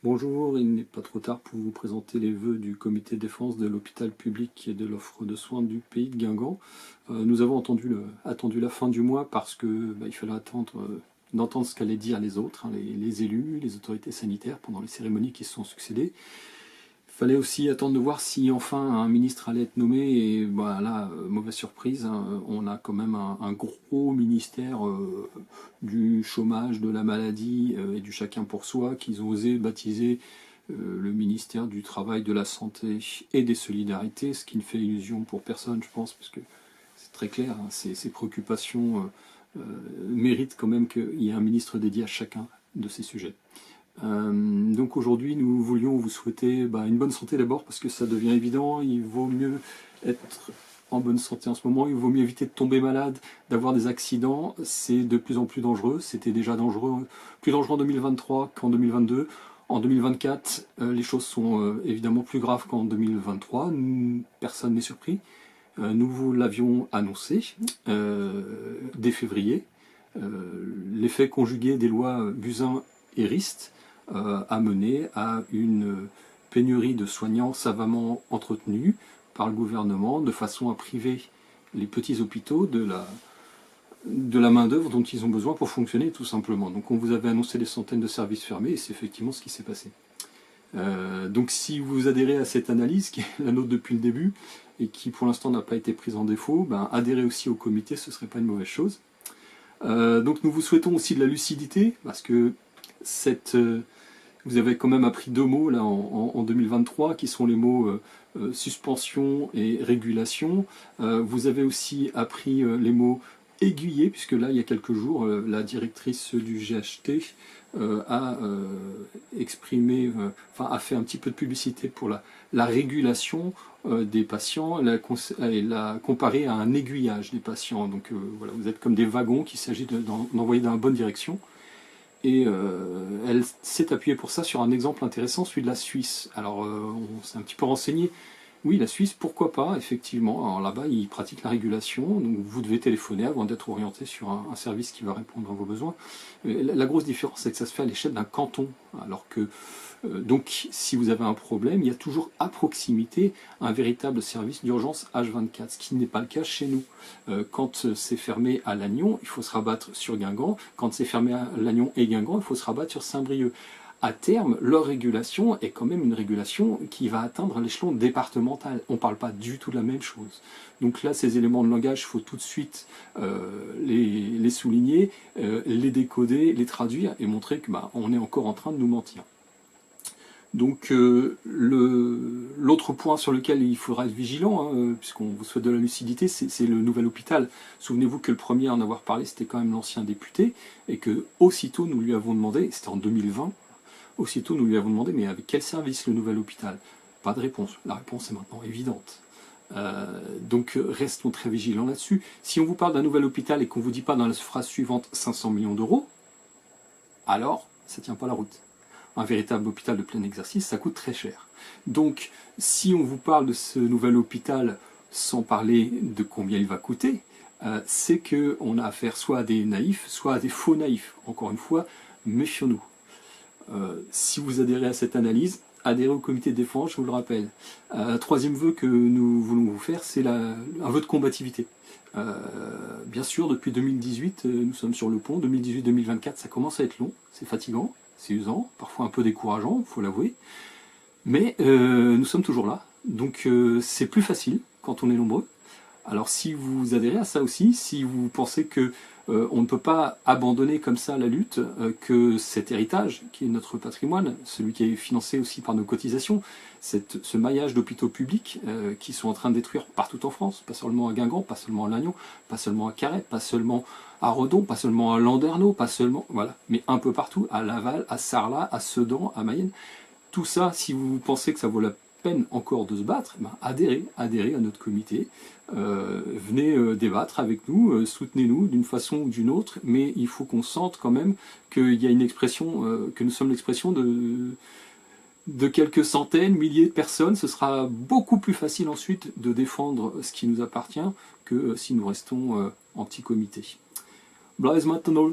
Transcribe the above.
Bonjour, il n'est pas trop tard pour vous présenter les vœux du comité de défense de l'hôpital public et de l'offre de soins du pays de Guingamp. Nous avons attendu la fin du mois parce que il fallait attendre d'entendre ce qu'allaient dire les autres, les élus, les autorités sanitaires pendant les cérémonies qui se sont succédées. Il fallait aussi attendre de voir si enfin un ministre allait être nommé et là, mauvaise surprise, hein, on a quand même un gros ministère du chômage, de la maladie et du chacun pour soi qu'ils ont osé baptiser le ministère du travail, de la santé et des solidarités, ce qui ne fait illusion pour personne, je pense, parce que c'est très clair, hein, ces préoccupations méritent quand même qu'il y ait un ministre dédié à chacun de ces sujets. Donc aujourd'hui nous voulions vous souhaiter une bonne santé d'abord parce que ça devient évident, il vaut mieux être en bonne santé en ce moment, il vaut mieux éviter de tomber malade, d'avoir des accidents, c'est de plus en plus dangereux, c'était déjà dangereux, plus dangereux en 2023 qu'en 2022. En 2024, les choses sont évidemment plus graves qu'en 2023, personne n'est surpris. Nous vous l'avions annoncé dès février. L'effet conjugué des lois Buzyn et Rist a mené à une pénurie de soignants savamment entretenue par le gouvernement de façon à priver les petits hôpitaux de la main-d'œuvre dont ils ont besoin pour fonctionner tout simplement. Donc on vous avait annoncé des centaines de services fermés et c'est effectivement ce qui s'est passé. Donc si vous adhérez à cette analyse qui est la nôtre depuis le début et qui pour l'instant n'a pas été prise en défaut, adhérez aussi au comité, ce ne serait pas une mauvaise chose. Donc nous vous souhaitons aussi de la lucidité parce que vous avez quand même appris deux mots là en 2023 qui sont les mots suspension et régulation. Vous avez aussi appris les mots aiguiller, puisque là il y a quelques jours la directrice du GHT a exprimé, a fait un petit peu de publicité pour la régulation des patients, elle l'a comparé à un aiguillage des patients. Donc voilà, vous êtes comme des wagons qu'il s'agit d'envoyer dans la bonne direction. Et elle s'est appuyée pour ça sur un exemple intéressant, celui de la Suisse. Alors on s'est un petit peu renseigné. Oui, la Suisse, pourquoi pas, effectivement. Alors là-bas, ils pratiquent la régulation, donc vous devez téléphoner avant d'être orienté sur un service qui va répondre à vos besoins. La grosse différence, c'est que ça se fait à l'échelle d'un canton, alors que donc si vous avez un problème, il y a toujours à proximité un véritable service d'urgence H24, ce qui n'est pas le cas chez nous. Quand c'est fermé à Lannion, il faut se rabattre sur Guingamp. Quand c'est fermé à Lannion et Guingamp, il faut se rabattre sur Saint-Brieuc. À terme, leur régulation est quand même une régulation qui va atteindre l'échelon départemental. On ne parle pas du tout de la même chose. Donc là, ces éléments de langage, il faut tout de suite les souligner, les décoder, les traduire et montrer que on est encore en train de nous mentir. Donc l'autre point sur lequel il faudra être vigilant, puisqu'on vous souhaite de la lucidité, c'est le nouvel hôpital. Souvenez-vous que le premier à en avoir parlé, c'était quand même l'ancien député, et que aussitôt nous lui avons demandé, c'était en 2020, aussitôt nous lui avons demandé, mais avec quel service le nouvel hôpital? Pas de réponse. La réponse est maintenant évidente. Donc restons très vigilants là-dessus. Si on vous parle d'un nouvel hôpital et qu'on ne vous dit pas dans la phrase suivante 500 millions d'euros, alors ça ne tient pas la route. Un véritable hôpital de plein exercice, ça coûte très cher. Donc, si on vous parle de ce nouvel hôpital sans parler de combien il va coûter, c'est qu'on a affaire soit à des naïfs, soit à des faux naïfs. Encore une fois, méfions-nous. Si vous adhérez à cette analyse, adhérez au comité de défense, je vous le rappelle. Troisième vœu que nous voulons vous faire, c'est un vœu de combativité. Bien sûr, depuis 2018, nous sommes sur le pont. 2018-2024, ça commence à être long, c'est fatigant. C'est usant, parfois un peu décourageant, il faut l'avouer, mais nous sommes toujours là, donc c'est plus facile quand on est nombreux. Alors si vous adhérez à ça aussi, si vous pensez que on ne peut pas abandonner comme ça la lutte, que cet héritage qui est notre patrimoine, celui qui est financé aussi par nos cotisations, ce maillage d'hôpitaux publics qui sont en train de détruire partout en France, pas seulement à Guingamp, pas seulement à Lannion, pas seulement à Carhaix, pas seulement à Redon, pas seulement à Landerneau, pas seulement, voilà, mais un peu partout, à Laval, à Sarlat, à Sedan, à Mayenne. Tout ça, si vous pensez que ça vaut la peine encore de se battre, adhérez à notre comité, venez débattre avec nous, soutenez-nous d'une façon ou d'une autre, mais il faut qu'on sente quand même qu'il y a une expression, que nous sommes l'expression de quelques centaines, milliers de personnes. Ce sera beaucoup plus facile ensuite de défendre ce qui nous appartient que si nous restons en petit comité. Bla is maintenant,